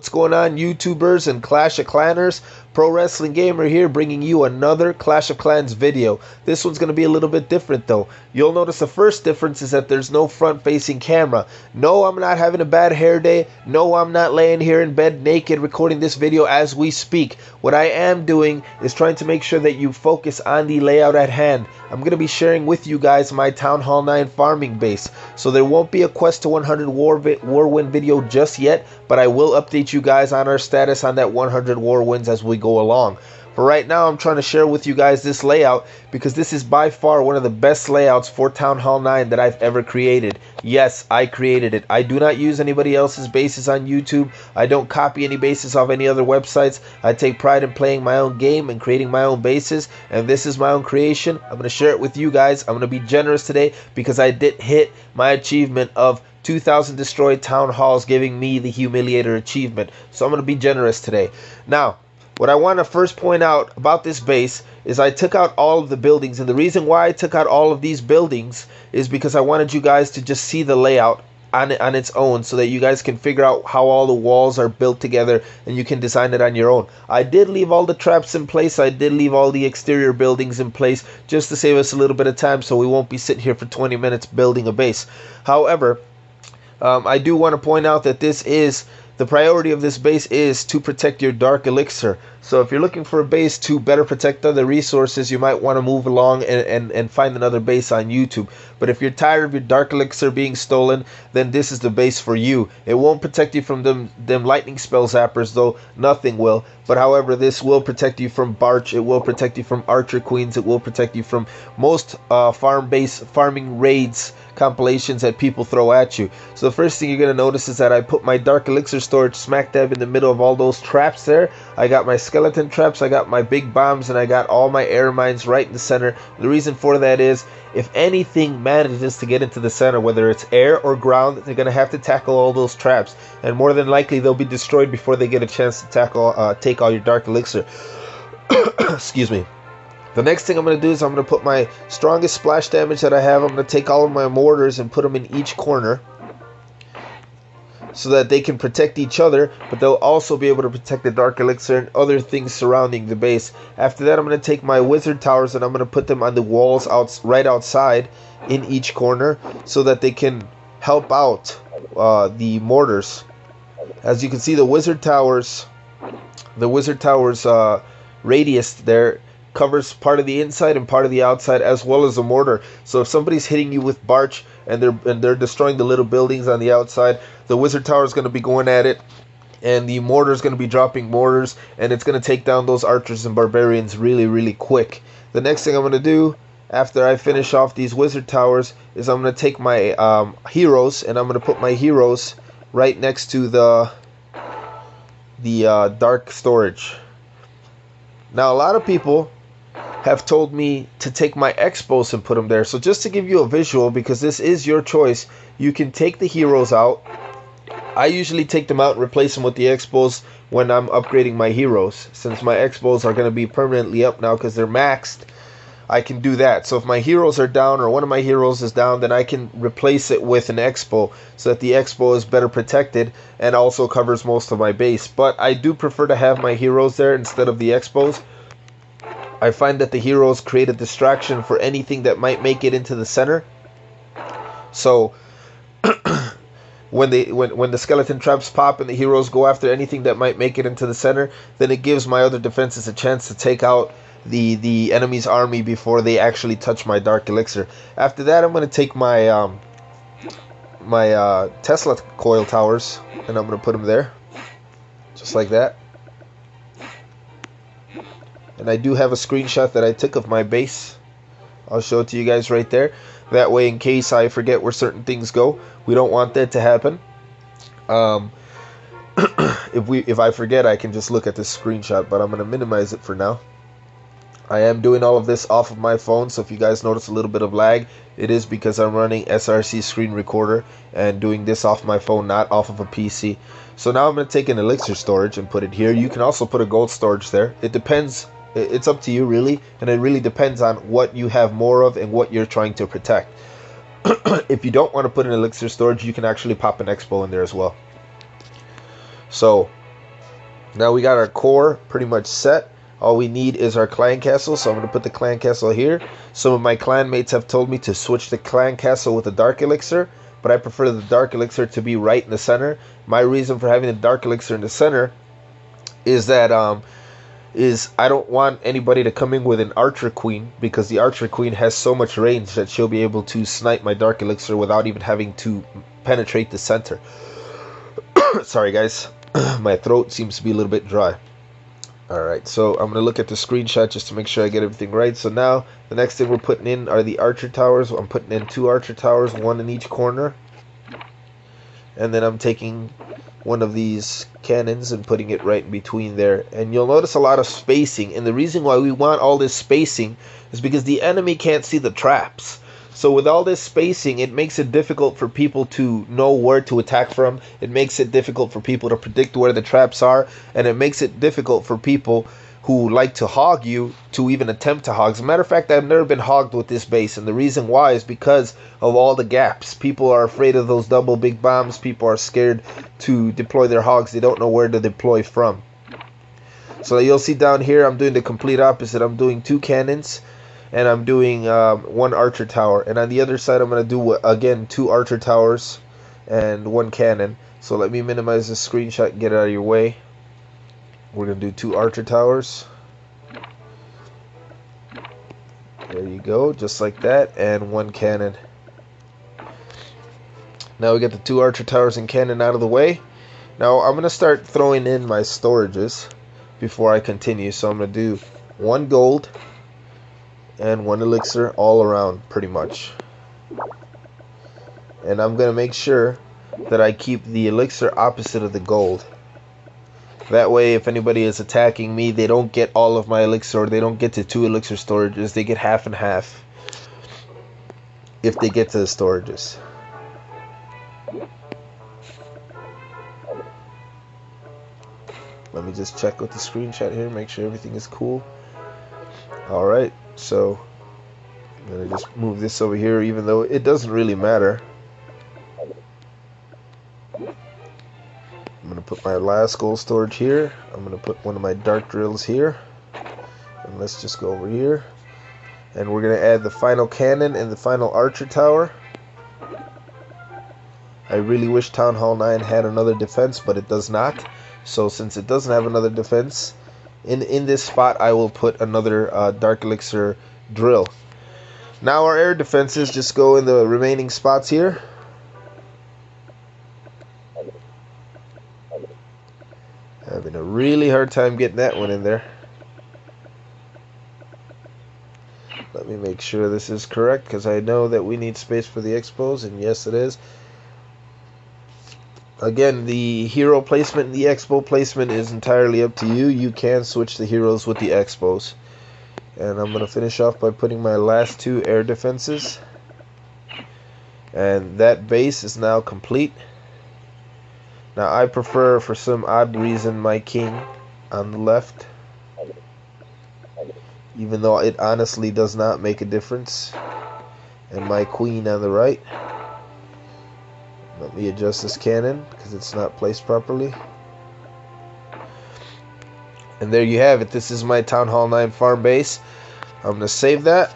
What's going on, YouTubers and Clash of Clanners? Pro Wrestling Gamer here, bringing you another Clash of Clans video. This one's going to be a little bit different though. You'll notice the first difference is that there's no front-facing camera. No, I'm not having a bad hair day. No, I'm not laying here in bed naked recording this video as we speak. What I am doing is trying to make sure that you focus on the layout at hand. I'm going to be sharing with you guys my Town Hall 9 farming base. So there won't be a Quest to 100 war win video just yet, but I will update you guys on our status on that 100 war wins as we go along. For right now, I'm trying to share with you guys this layout because this is by far one of the best layouts for Town Hall 9 that I've ever created. Yes, I created it. I do not use anybody else's bases on YouTube. I don't copy any bases off any other websites. I take pride in playing my own game and creating my own bases, and this is my own creation. I'm going to share it with you guys. I'm going to be generous today because I did hit my achievement of 2,000 destroyed town halls, giving me the Humiliator achievement. So I'm going to be generous today. Now, what I want to first point out about this base is I took out all of the buildings, and the reason why I took out all of these buildings is because I wanted you guys to just see the layout on its own so that you guys can figure out how all the walls are built together and you can design it on your own. I did leave all the traps in place. I did leave all the exterior buildings in place just to save us a little bit of time so we won't be sitting here for 20 minutes building a base. However, I do want to point out that the priority of this base is to protect your dark elixir. So if you're looking for a base to better protect other resources, you might want to move along and find another base on YouTube. But if you're tired of your dark elixir being stolen, then this is the base for you. It won't protect you from them lightning spell zappers, though. Nothing will. But however, this will protect you from Barch. It will protect you from Archer Queens. It will protect you from most farming raids compilations that people throw at you. So the first thing you're going to notice is that I put my dark elixir storage smack dab in the middle of all those traps there. I got my skeleton traps, I got my big bombs, and I got all my air mines right in the center. The reason for that is if anything manages to get into the center, whether it's air or ground, they're going to have to tackle all those traps, and more than likely they'll be destroyed before they get a chance to take all your dark elixir. Excuse me. The next thing I'm going to do is I'm going to put my strongest splash damage that I have. I'm going to take all of my mortars and put them in each corner so that they can protect each other, but they'll also be able to protect the dark elixir and other things surrounding the base. After that, I'm going to take my wizard towers and I'm going to put them on the walls right outside in each corner so that they can help out the mortars. As you can see, the wizard towers radius there covers part of the inside and part of the outside, as well as the mortar. So if somebody's hitting you with Barch and they're destroying the little buildings on the outside, the wizard tower is going to be going at it, and the mortar is going to be dropping mortars, and it's going to take down those archers and barbarians really, really quick. The next thing I'm going to do after I finish off these wizard towers is I'm going to take my heroes, and I'm going to put my heroes right next to the dark storage. Now, a lot of people have told me to take my expos and put them there. So just to give you a visual, because this is your choice, you can take the heroes out. I usually take them out and replace them with the expos when I'm upgrading my heroes. Since my expos are going to be permanently up now because they're maxed, I can do that. So if my heroes are down or one of my heroes is down, then I can replace it with an expo so that the expo is better protected and also covers most of my base. But I do prefer to have my heroes there instead of the expos. I find that the heroes create a distraction for anything that might make it into the center. So when the skeleton traps pop and the heroes go after anything that might make it into the center, then it gives my other defenses a chance to take out the enemy's army before they actually touch my dark elixir. After that, I'm going to take my Tesla coil towers and I'm going to put them there, just like that. And I do have a screenshot that I took of my base. I'll show it to you guys right there. That way, in case I forget where certain things go, we don't want that to happen. If I forget, I can just look at this screenshot, but I'm going to minimize it for now. I am doing all of this off of my phone, so if you guys notice a little bit of lag, it is because I'm running SRC screen recorder and doing this off my phone, not off of a PC. So now I'm going to take an elixir storage and put it here. You can also put a gold storage there. It depends. It's up to you, really, and it really depends on what you have more of and what you're trying to protect. If you don't want to put an elixir storage, you can actually pop an expo in there as well. So Now we got our core pretty much set. All we need is our clan castle, so I'm going to put the clan castle here. Some of my clan mates have told me to switch the clan castle with a dark elixir, but I prefer the dark elixir to be right in the center. My reason for having the dark elixir in the center is that I don't want anybody to come in with an archer queen, because the archer queen has so much range that she'll be able to snipe my dark elixir without even having to penetrate the center. Sorry guys, my throat seems to be a little bit dry. Alright, so I'm going to look at the screenshot just to make sure I get everything right. So now the next thing we're putting in are the archer towers. I'm putting in 2 archer towers, 1 in each corner. And then I'm taking one of these cannons and putting it right in between there. And you'll notice a lot of spacing. And the reason why we want all this spacing is because the enemy can't see the traps. So with all this spacing, it makes it difficult for people to know where to attack from. It makes it difficult for people to predict where the traps are. And it makes it difficult for people who like to hog you to even attempt to hog. As a matter of fact, I've never been hogged with this base. And the reason why is because of all the gaps. People are afraid of those double big bombs. People are scared to deploy their hogs. They don't know where to deploy from. So you'll see down here, I'm doing the complete opposite. I'm doing 2 cannons. And I'm doing 1 archer tower. And on the other side, I'm going to do, again, 2 archer towers and 1 cannon. So let me minimize the screenshot and get it out of your way. We're going to do 2 archer towers. There you go, just like that. And 1 cannon. Now we get the 2 archer towers and cannon out of the way. Now I'm going to start throwing in my storages before I continue. So I'm going to do 1 gold and 1 elixir all around, pretty much. And I'm going to make sure that I keep the elixir opposite of the gold. That way, if anybody is attacking me, they don't get all of my elixir, or they don't get to 2 elixir storages. They get half and half if they get to the storages. Let me just check with the screenshot here, make sure everything is cool. Alright, so I'm going to just move this over here, even though it doesn't really matter. I'm going to put my last gold storage here. I'm going to put one of my dark drills here. And let's just go over here. And we're going to add the final cannon and the final archer tower. I really wish Town Hall 9 had another defense, but it does not. So since it doesn't have another defense, in this spot I will put another dark elixir drill. Now our air defenses just go in the remaining spots here. Having a really hard time getting that one in there. Let me make sure this is correct, because I know that we need space for the expos, and yes it is. Again, the hero placement and the expo placement is entirely up to you. You can switch the heroes with the expos. And I'm going to finish off by putting my last 2 air defenses. And that base is now complete. Now I prefer, for some odd reason, my king on the left. Even though it honestly does not make a difference. And my queen on the right. Let me adjust this cannon because it's not placed properly. And there you have it. This is my Town Hall 9 farm base. I'm going to save that.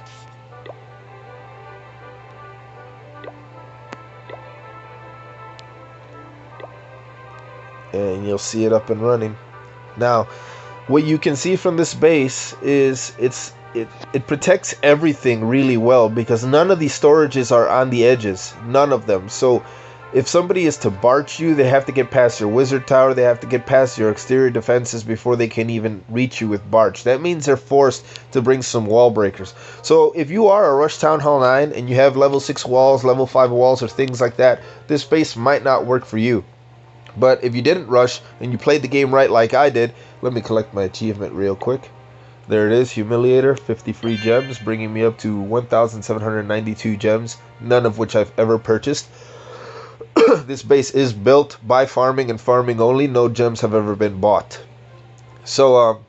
And you'll see it up and running. Now, what you can see from this base is it protects everything really well, because none of these storages are on the edges. None of them. So if somebody is to barch you, they have to get past your wizard tower, they have to get past your exterior defenses before they can even reach you with barch. That means they're forced to bring some wall breakers. So if you are a Rush Town Hall 9 and you have level 6 walls, level 5 walls, or things like that, this base might not work for you. But if you didn't rush and you played the game right like I did, let me collect my achievement real quick. There it is, Humiliator, 50 free gems, bringing me up to 1,792 gems, none of which I've ever purchased. This base is built by farming and farming only. No gems have ever been bought. So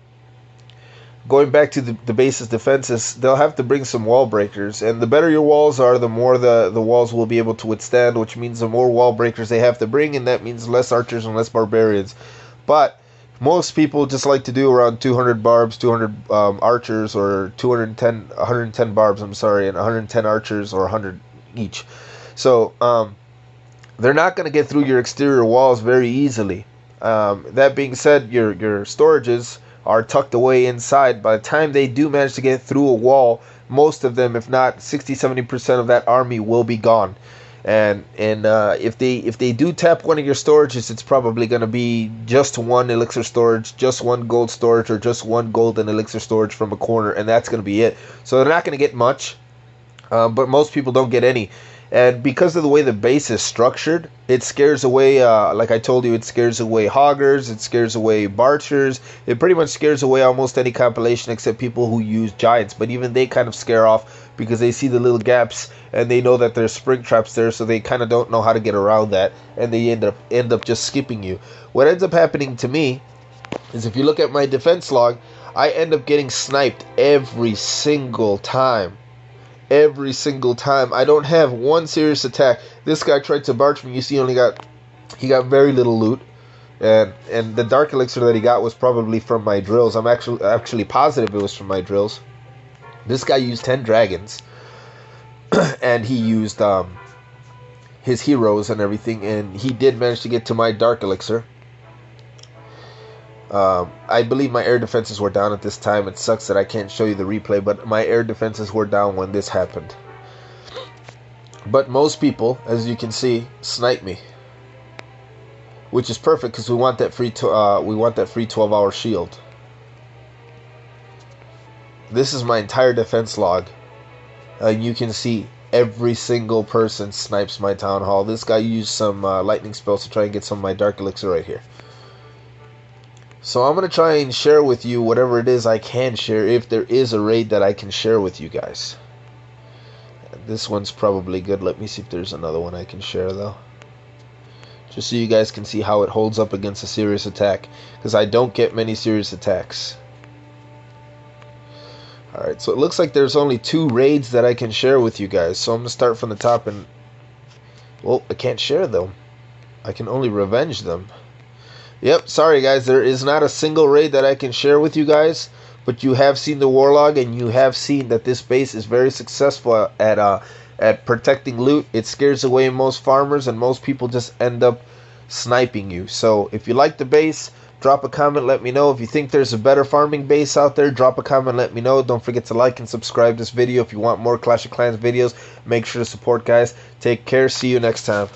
going back to the base's defenses, they'll have to bring some wall breakers. And the better your walls are, the more the walls will be able to withstand, which means the more wall breakers they have to bring, and that means less archers and less barbarians. But Most people just like to do around 200 barbs, 200 archers, or 110 barbs, I'm sorry, and 110 archers, or 100 each. So they're not going to get through your exterior walls very easily. That being said, your storages are tucked away inside. By the time they do manage to get through a wall, most of them, if not 60-70% of that army, will be gone. And if they do tap one of your storages, it's probably going to be just one elixir storage, just one gold storage, or just one golden elixir storage from a corner, and that's going to be it. So they're not going to get much, but most people don't get any. And because of the way the base is structured, it scares away, like I told you, it scares away hoggers, it scares away barchers, it pretty much scares away almost any compilation except people who use giants. But even they kind of scare off because they see the little gaps and they know that there's spring traps there, so they kind of don't know how to get around that, and they end up just skipping you. What ends up happening to me is, if you look at my defense log, I end up getting sniped every single time. Every single time. I don't have one serious attack. This guy tried to barge me. You see, he got very little loot, and the dark elixir that he got was probably from my drills. I'm actually positive it was from my drills. This guy used 10 dragons, and he used his heroes and everything, and he did manage to get to my dark elixir. I believe my air defenses were down at this time. It sucks that I can't show you the replay, but my air defenses were down when this happened. But most people, as you can see, snipe me, which is perfect because we want that free 12-hour shield. This is my entire defense log. You can see every single person snipes my town hall. This guy used some lightning spells to try and get some of my dark elixir right here. So I'm going to try and share with you whatever it is I can share, if there is a raid that I can share with you guys. This one's probably good. Let me see if there's another one I can share, though. Just so you guys can see how it holds up against a serious attack, because I don't get many serious attacks. Alright, so it looks like there's only 2 raids that I can share with you guys. So I'm going to start from the top and... well, I can't share them. I can only revenge them. Yep, sorry guys, there is not a single raid that I can share with you guys, but you have seen the warlog, and you have seen that this base is very successful at protecting loot. It scares away most farmers, and most people just end up sniping you. So if you like the base, drop a comment, let me know. If you think there's a better farming base out there, drop a comment, let me know. Don't forget to like and subscribe this video. If you want more Clash of Clans videos, make sure to support, guys. Take care, see you next time.